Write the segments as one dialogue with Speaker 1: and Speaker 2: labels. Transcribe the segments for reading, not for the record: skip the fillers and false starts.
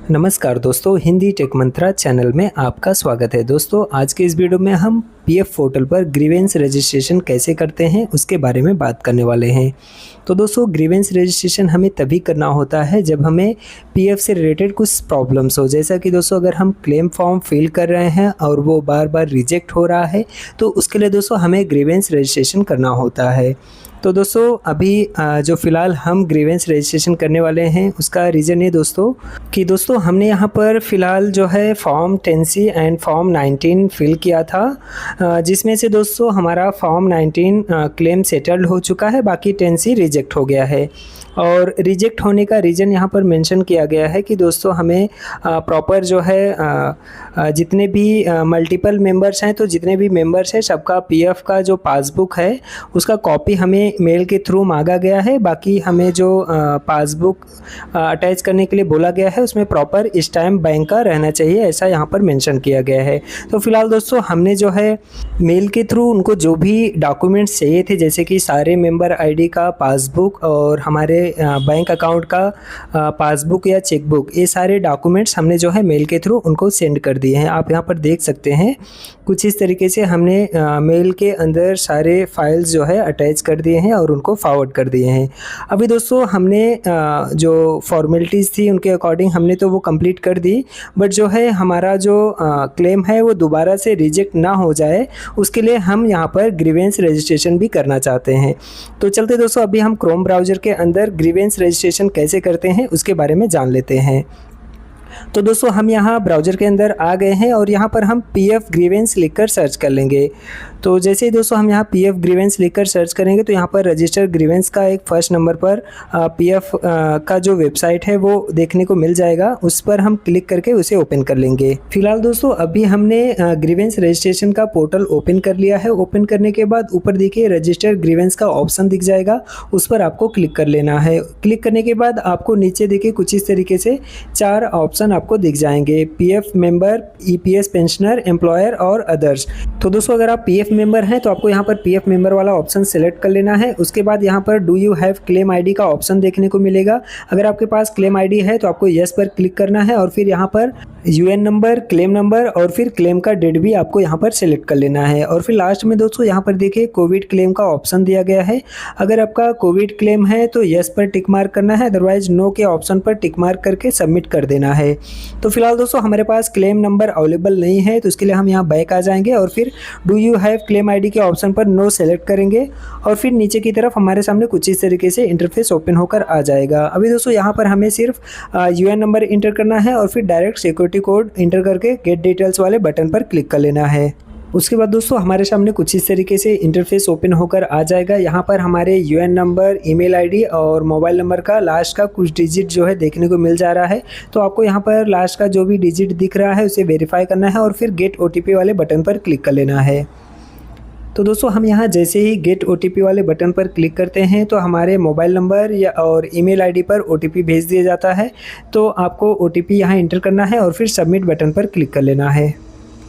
Speaker 1: नमस्कार दोस्तों, हिंदी टेक मंत्रा चैनल में आपका स्वागत है। दोस्तों, आज के इस वीडियो में हम पीएफ पोर्टल पर ग्रीवेंस रजिस्ट्रेशन कैसे करते हैं उसके बारे में बात करने वाले हैं। तो दोस्तों, ग्रीवेंस रजिस्ट्रेशन हमें तभी करना होता है जब हमें पीएफ से रिलेटेड कुछ प्रॉब्लम्स हो। जैसा कि दोस्तों, अगर हम क्लेम फॉर्म फिल कर रहे हैं और वो बार बार रिजेक्ट हो रहा है तो उसके लिए दोस्तों हमें ग्रीवेंस रजिस्ट्रेशन करना होता है। तो दोस्तों, अभी जो फ़िलहाल हम ग्रीवेंस रजिस्ट्रेशन करने वाले हैं उसका रीज़न ये दोस्तों कि दोस्तों हमने यहाँ पर फ़िलहाल जो है form 10C and form 19 fill किया था, जिसमें से दोस्तों हमारा फॉर्म 19 क्लेम सेटल्ड हो चुका है, बाकी 10C रिजेक्ट हो गया है। और रिजेक्ट होने का रीज़न यहाँ पर मेंशन किया गया है कि दोस्तों हमें प्रॉपर जो है जितने भी मल्टीपल मेंबर्स हैं, तो जितने भी मेंबर्स हैं सबका पीएफ का जो पासबुक है उसका कॉपी हमें मेल के थ्रू मांगा गया है। बाकी हमें जो पासबुक अटैच करने के लिए बोला गया है उसमें प्रॉपर स्टैम्प बैंक का रहना चाहिए, ऐसा यहाँ पर मेंशन किया गया है। तो फिलहाल दोस्तों हमने जो है मेल के थ्रू उनको जो भी डॉक्यूमेंट्स चाहिए थे, जैसे कि सारे मेंबर आईडी का पासबुक और हमारे बैंक अकाउंट का पासबुक या चेकबुक, ये सारे डॉक्यूमेंट्स हमने जो है मेल के थ्रू उनको सेंड कर दिए हैं। आप यहाँ पर देख सकते हैं कुछ इस तरीके से हमने मेल के अंदर सारे फाइल्स जो है अटैच कर दिए हैं और उनको फॉरवर्ड कर दिए हैं। अभी दोस्तों हमने जो फॉर्मेलिटीज़ थी उनके अकॉर्डिंग हमने तो वो कंप्लीट कर दी, बट जो है हमारा जो क्लेम है वो दोबारा से रिजेक्ट ना हो जाए उसके लिए हम यहाँ पर ग्रीवेंस रजिस्ट्रेशन भी करना चाहते हैं। तो चलते दोस्तों, अभी हम क्रोम ब्राउज़र के अंदर ग्रीवेंस रजिस्ट्रेशन कैसे करते हैं उसके बारे में जान लेते हैं। तो दोस्तों हम यहाँ ब्राउज़र के अंदर आ गए हैं और यहाँ पर हम पीएफ ग्रीवेंस लिखकर सर्च कर लेंगे। तो जैसे ही दोस्तों हम यहाँ पीएफ ग्रीवेंस लिखकर सर्च करेंगे तो यहाँ पर रजिस्टर ग्रीवेंस का एक फर्स्ट नंबर पर पीएफ का जो वेबसाइट है वो देखने को मिल जाएगा, उस पर हम क्लिक करके उसे ओपन कर लेंगे। फिलहाल दोस्तों अभी हमने ग्रीवेंस रजिस्ट्रेशन का पोर्टल ओपन कर लिया है। ओपन करने के बाद ऊपर देखिए रजिस्टर ग्रीवेंस का ऑप्शन दिख जाएगा, उस पर आपको क्लिक कर लेना है। क्लिक करने के बाद आपको नीचे देखिए कुछ इस तरीके से 4 ऑप्शन आपको दिख जाएंगे, PF member, EPS pensioner, employer और अदर्स। तो दोस्तों अगर आप पीएफ मेंबर हैं तो आपको यहाँ पर पीएफ मेंबर वाला ऑप्शन सेलेक्ट कर लेना है। उसके बाद यहाँ पर do you have claim ID का ऑप्शन देखने को मिलेगा। अगर आपके पास क्लेम आईडी है तो आपको यस पर क्लिक करना है और फिर यहाँ पर यूएन नंबर, क्लेम नंबर और फिर क्लेम का डेट भी आपको यहाँ पर सेलेक्ट कर लेना है। और फिर लास्ट में दोस्तों यहाँ पर देखिए कोविड क्लेम का ऑप्शन दिया गया है। अगर आपका कोविड क्लेम है तो यस पर टिक मार्क करना है, अदरवाइज नो के ऑप्शन पर टिक मार्क करके सबमिट कर देना है। तो फिलहाल दोस्तों हमारे पास क्लेम नंबर अवेलेबल नहीं है तो उसके लिए हम यहाँ बैक आ जाएंगे और फिर do you have claim ID के ऑप्शन पर नो सेलेक्ट करेंगे और फिर नीचे की तरफ हमारे सामने कुछ इस तरीके से इंटरफेस ओपन होकर आ जाएगा। अभी दोस्तों यहाँ पर हमें सिर्फ यूएन नंबर इंटर करना है और फिर डायरेक्ट सिक्योरिटी कोड इंटर करके गेट डिटेल्स वाले बटन पर क्लिक कर लेना है। उसके बाद दोस्तों हमारे सामने कुछ इस तरीके से इंटरफेस ओपन होकर आ जाएगा। यहाँ पर हमारे यूएन नंबर, ईमेल आईडी और मोबाइल नंबर का लास्ट का कुछ डिजिट जो है देखने को मिल जा रहा है। तो आपको यहाँ पर लास्ट का जो भी डिजिट दिख रहा है उसे वेरीफाई करना है और फिर गेट ओटीपी वाले बटन पर क्लिक कर लेना है। तो दोस्तों हम यहाँ जैसे ही गेट ओटीपी वाले बटन पर क्लिक करते हैं तो हमारे मोबाइल नंबर या और ईमेल आईडी पर ओटीपी भेज दिया जाता है। तो आपको ओटीपी यहाँ इंटर करना है और फिर सबमिट बटन पर क्लिक कर लेना है।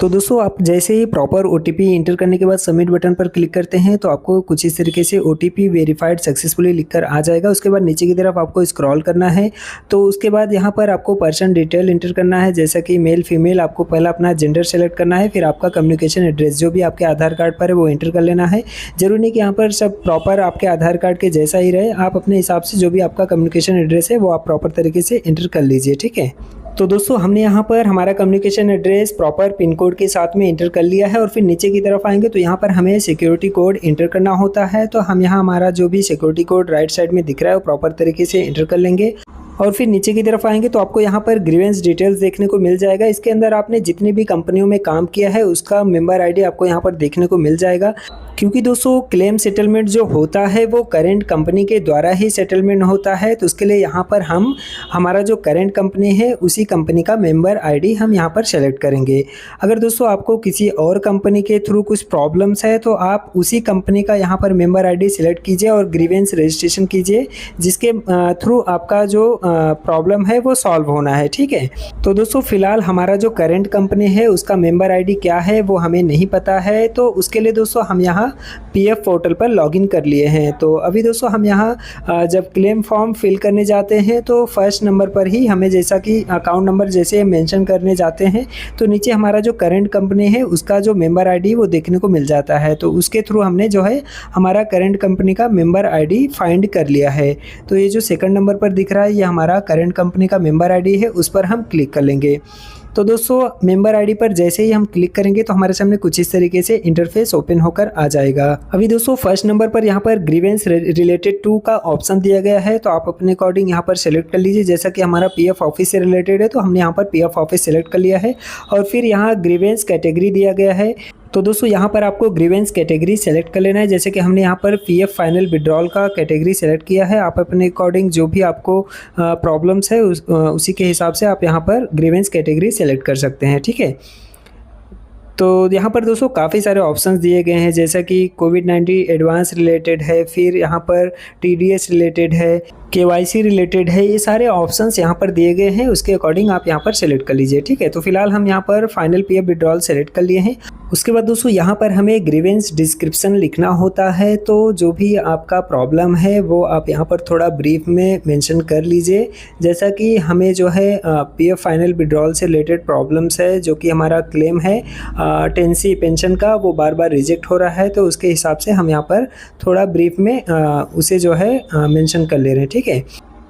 Speaker 1: तो दोस्तों आप जैसे ही प्रॉपर ओटीपी इंटर करने के बाद सबमिट बटन पर क्लिक करते हैं तो आपको कुछ इस तरीके से ओटीपी वेरीफाइड सक्सेसफुली लिखकर आ जाएगा। उसके बाद नीचे की तरफ आपको स्क्रॉल करना है। तो उसके बाद यहाँ पर आपको पर्सन डिटेल इंटर करना है, जैसा कि मेल फीमेल। आपको पहला अपना जेंडर सेलेक्ट करना है, फिर आपका कम्युनिकेशन एड्रेस जो भी आपके आधार कार्ड पर है वो इंटर कर लेना है। जरूरी नहीं कि यहाँ पर सब प्रॉपर आपके आधार कार्ड के जैसा ही रहे, आप अपने हिसाब से जो भी आपका कम्युनिकेशन एड्रेस है वो आप प्रॉपर तरीके से इंटर कर लीजिए, ठीक है। तो दोस्तों हमने यहाँ पर हमारा communication address proper pin code के साथ में इंटर कर लिया है और फिर नीचे की तरफ आएंगे तो यहाँ पर हमें सिक्योरिटी कोड इंटर करना होता है। तो हम यहाँ हमारा जो भी सिक्योरिटी कोड राइट साइड में दिख रहा है वो प्रॉपर तरीके से इंटर कर लेंगे और फिर नीचे की तरफ आएंगे तो आपको यहाँ पर ग्रीवेंस डिटेल्स देखने को मिल जाएगा। इसके अंदर आपने जितनी भी कंपनियों में काम किया है उसका मेंबर आईडी आपको यहाँ पर देखने को मिल जाएगा, क्योंकि दोस्तों क्लेम सेटलमेंट जो होता है वो करंट कंपनी के द्वारा ही सेटलमेंट होता है। तो उसके लिए यहाँ पर हम हमारा जो करंट कंपनी है उसी कंपनी का मेंबर आईडी हम यहाँ पर सेलेक्ट करेंगे। अगर दोस्तों आपको किसी और कंपनी के थ्रू कुछ प्रॉब्लम्स है तो आप उसी कंपनी का यहाँ पर मेंबर आईडी सेलेक्ट कीजिए और ग्रीवेंस रजिस्ट्रेशन कीजिए, जिसके थ्रू आपका जो प्रॉब्लम है वो सॉल्व होना है, ठीक है। तो दोस्तों फ़िलहाल हमारा जो करंट कंपनी है उसका मेंबर आईडी क्या है वो हमें नहीं पता है, तो उसके लिए दोस्तों हम यहाँ पीएफ पोर्टल पर लॉगिन कर लिए हैं। तो अभी दोस्तों हम यहाँ जब क्लेम फॉर्म फिल करने जाते हैं तो फर्स्ट नंबर पर ही हमें जैसा कि अकाउंट नंबर जैसे मेंशन करने जाते हैं तो नीचे हमारा जो करंट कंपनी है उसका जो मेंबर आईडी वो देखने को मिल जाता है। तो उसके थ्रू हमने जो है हमारा करंट कंपनी का मेंबर आईडी फाइंड कर लिया है। तो ये जो सेकंड नंबर पर दिख रहा है ये हमारा करंट कंपनी का मेंबर आईडी है, उस पर हम क्लिक कर लेंगे। तो दोस्तों मेंबर आईडी पर जैसे ही हम क्लिक करेंगे तो हमारे सामने कुछ इस तरीके से इंटरफेस ओपन होकर आ जाएगा। अभी दोस्तों फर्स्ट नंबर पर यहाँ पर ग्रीवेंस रिलेटेड टू का ऑप्शन दिया गया है, तो आप अपने अकॉर्डिंग यहाँ पर सेलेक्ट कर लीजिए। जैसा कि हमारा पीएफ ऑफिस से रिलेटेड है तो हमने यहाँ पर पीएफ ऑफिस सेलेक्ट कर लिया है और फिर यहाँ ग्रीवेंस कैटेगरी दिया गया है। तो दोस्तों यहाँ पर आपको ग्रीवेंस कैटेगरी सेलेक्ट कर लेना है। जैसे कि हमने यहाँ पर पीएफ फाइनल विड्रॉल का कैटेगरी सेलेक्ट किया है। आप अपने अकॉर्डिंग जो भी आपको प्रॉब्लम्स है उसी के हिसाब से आप यहाँ पर ग्रीवेंस कैटेगरी सेलेक्ट कर सकते हैं, ठीक है। तो यहाँ पर दोस्तों काफ़ी सारे ऑप्शंस दिए गए हैं, जैसा कि कोविड-19 एडवांस रिलेटेड है, फिर यहाँ पर टीडीएस रिलेटेड है, केवाईसी रिलेटेड है। ये सारे ऑप्शंस यहाँ पर दिए गए हैं, उसके अकॉर्डिंग आप यहाँ पर सेलेक्ट कर लीजिए, ठीक है। तो फिलहाल हम यहाँ पर फाइनल पीएफ विड्रॉल सेलेक्ट कर लिए हैं। उसके बाद दोस्तों यहाँ पर हमें ग्रीवेंस डिस्क्रिप्शन लिखना होता है। तो जो भी आपका प्रॉब्लम है वो आप यहाँ पर थोड़ा ब्रीफ में मेंशन कर लीजिए। जैसा कि हमें जो है पीएफ फाइनल विड्रॉल से रिलेटेड प्रॉब्लम्स है, जो कि हमारा क्लेम है टेंसी पेंशन का, वो बार बार रिजेक्ट हो रहा है। तो उसके हिसाब से हम यहाँ पर थोड़ा ब्रीफ में उसे जो है मेंशन कर ले रहे हैं, ठीक है।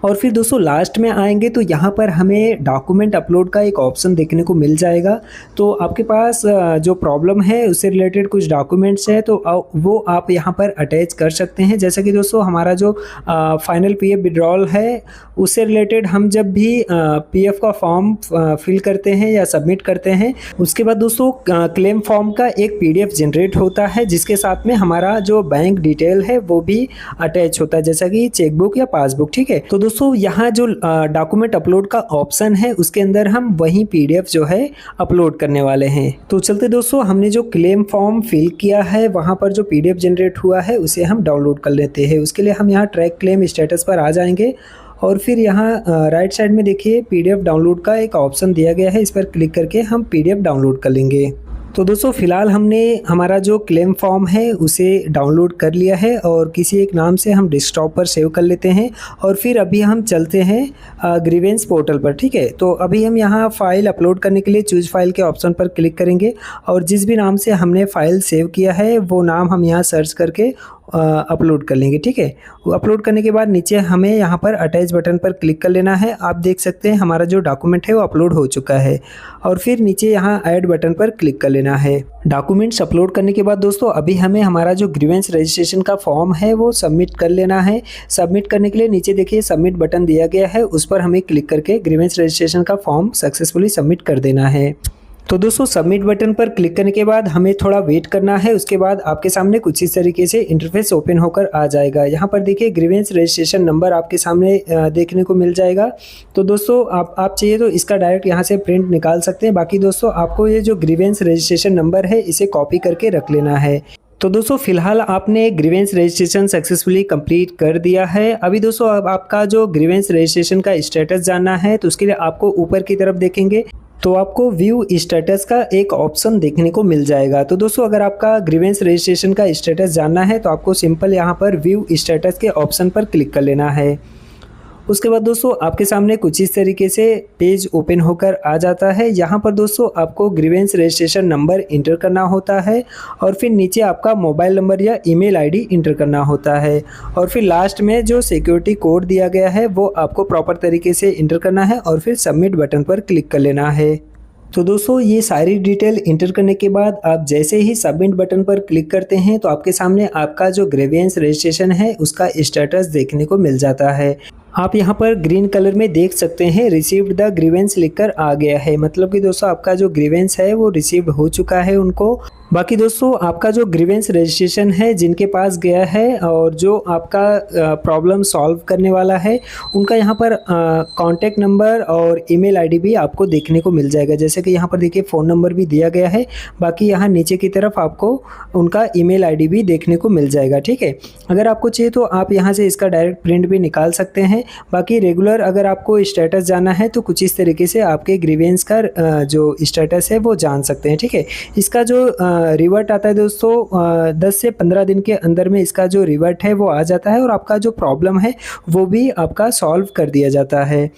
Speaker 1: और फिर दोस्तों लास्ट में आएंगे तो यहाँ पर हमें डॉक्यूमेंट अपलोड का एक ऑप्शन देखने को मिल जाएगा। तो आपके पास जो प्रॉब्लम है उससे रिलेटेड कुछ डॉक्यूमेंट्स है तो वो आप यहाँ पर अटैच कर सकते हैं। जैसे कि दोस्तों हमारा जो फाइनल पीएफ विड्रॉल है उससे रिलेटेड हम जब भी पीएफ का फॉर्म फिल करते हैं या सबमिट करते हैं, उसके बाद दोस्तों क्लेम फॉर्म का एक पीडीएफ जनरेट होता है जिसके साथ में हमारा जो बैंक डिटेल है वो भी अटैच होता है, जैसा कि चेकबुक या पासबुक, ठीक है। तो दोस्तों यहाँ जो डॉक्यूमेंट अपलोड का ऑप्शन है उसके अंदर हम वही पीडीएफ जो है अपलोड करने वाले हैं। तो चलते दोस्तों हमने जो क्लेम फॉर्म फिल किया है वहाँ पर जो पीडीएफ जनरेट हुआ है उसे हम डाउनलोड कर लेते हैं। उसके लिए हम यहाँ ट्रैक क्लेम स्टेटस पर आ जाएंगे और फिर यहाँ राइट साइड में देखिए पीडीएफ डाउनलोड का एक ऑप्शन दिया गया है, इस पर क्लिक करके हम पीडीएफ डाउनलोड कर लेंगे। तो दोस्तों फ़िलहाल हमने हमारा जो क्लेम फॉर्म है उसे डाउनलोड कर लिया है और किसी एक नाम से हम डेस्कटॉप पर सेव कर लेते हैं और फिर अभी हम चलते हैं ग्रीवेंस पोर्टल पर, ठीक है। तो अभी हम यहाँ फ़ाइल अपलोड करने के लिए चूज फाइल के ऑप्शन पर क्लिक करेंगे और जिस भी नाम से हमने फ़ाइल सेव किया है वो नाम हम यहाँ सर्च करके अपलोड कर लेंगे, ठीक है। अपलोड करने के बाद नीचे हमें यहाँ पर अटैच बटन पर क्लिक कर लेना है। आप देख सकते हैं हमारा जो डॉक्यूमेंट है वो अपलोड हो चुका है और फिर नीचे यहाँ ऐड बटन पर क्लिक कर लेना है। डॉक्यूमेंट्स अपलोड करने के बाद दोस्तों अभी हमें हमारा जो ग्रीवेंस रजिस्ट्रेशन का फॉर्म है वो सबमिट कर लेना है। सबमिट करने के लिए नीचे देखिए सबमिट बटन दिया गया है, उस पर हमें क्लिक करके ग्रीवेंस रजिस्ट्रेशन का फॉर्म सक्सेसफुली सबमिट कर देना है। तो दोस्तों सबमिट बटन पर क्लिक करने के बाद हमें थोड़ा वेट करना है। उसके बाद आपके सामने कुछ इस तरीके से इंटरफेस ओपन होकर आ जाएगा। यहाँ पर देखिए ग्रीवेंस रजिस्ट्रेशन नंबर आपके सामने देखने को मिल जाएगा। तो दोस्तों आप चाहिए तो इसका डायरेक्ट यहाँ से प्रिंट निकाल सकते हैं। बाकी दोस्तों आपको ये जो ग्रीवेंस रजिस्ट्रेशन नंबर है इसे कॉपी करके रख लेना है। तो दोस्तों फिलहाल आपने ग्रीवेंस रजिस्ट्रेशन सक्सेसफुली कंप्लीट कर दिया है। अभी दोस्तों अब आपका जो ग्रीवेंस रजिस्ट्रेशन का स्टेटस जानना है तो उसके लिए आपको ऊपर की तरफ देखेंगे तो आपको व्यू स्टेटस का एक ऑप्शन देखने को मिल जाएगा। तो दोस्तों अगर आपका ग्रीवेंस रजिस्ट्रेशन का स्टेटस जानना है तो आपको सिंपल यहाँ पर व्यू स्टेटस के ऑप्शन पर क्लिक कर लेना है। उसके बाद दोस्तों आपके सामने कुछ इस तरीके से पेज ओपन होकर आ जाता है। यहाँ पर दोस्तों आपको ग्रीवेंस रजिस्ट्रेशन नंबर इंटर करना होता है और फिर नीचे आपका मोबाइल नंबर या ईमेल आईडी इंटर करना होता है और फिर लास्ट में जो सिक्योरिटी कोड दिया गया है वो आपको प्रॉपर तरीके से इंटर करना है और फिर सबमिट बटन पर क्लिक कर लेना है। तो दोस्तों ये सारी डिटेल इंटर करने के बाद आप जैसे ही सबमिट बटन पर क्लिक करते हैं तो आपके सामने आपका जो ग्रीवेंस रजिस्ट्रेशन है उसका स्टेटस देखने को मिल जाता है। आप यहाँ पर ग्रीन कलर में देख सकते हैं रिसीव्ड द ग्रीवेंस लिखकर आ गया है, मतलब कि दोस्तों आपका जो ग्रीवेंस है वो रिसीव्ड हो चुका है उनको। बाकी दोस्तों आपका जो ग्रीवेंस रजिस्ट्रेशन है जिनके पास गया है और जो आपका प्रॉब्लम सॉल्व करने वाला है, उनका यहाँ पर कॉन्टैक्ट नंबर और ईमेल आईडी भी आपको देखने को मिल जाएगा। जैसे कि यहाँ पर देखिए फ़ोन नंबर भी दिया गया है, बाकी यहाँ नीचे की तरफ आपको उनका ईमेल आईडी भी देखने को मिल जाएगा, ठीक है। अगर आपको चाहिए तो आप यहाँ से इसका डायरेक्ट प्रिंट भी निकाल सकते हैं। बाकी रेगुलर अगर आपको स्टेटस जानना है तो कुछ इस तरीके से आपके ग्रीवेंस का जो स्टेटस है वो जान सकते हैं, ठीक है। इसका जो रिवर्ट आता है दोस्तों 10 से 15 दिन के अंदर में इसका जो रिवर्ट है वो आ जाता है और आपका जो प्रॉब्लम है वो भी आपका सॉल्व कर दिया जाता है।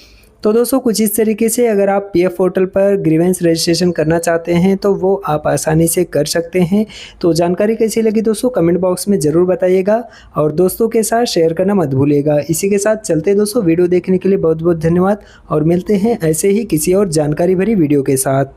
Speaker 1: तो दोस्तों कुछ इस तरीके से अगर आप पीएफ पोर्टल पर ग्रीवेंस रजिस्ट्रेशन करना चाहते हैं तो वो आप आसानी से कर सकते हैं। तो जानकारी कैसी लगी दोस्तों कमेंट बॉक्स में ज़रूर बताइएगा और दोस्तों के साथ शेयर करना मत भूलिएगा। इसी के साथ चलते दोस्तों, वीडियो देखने के लिए बहुत बहुत धन्यवाद और मिलते हैं ऐसे ही किसी और जानकारी भरी वीडियो के साथ।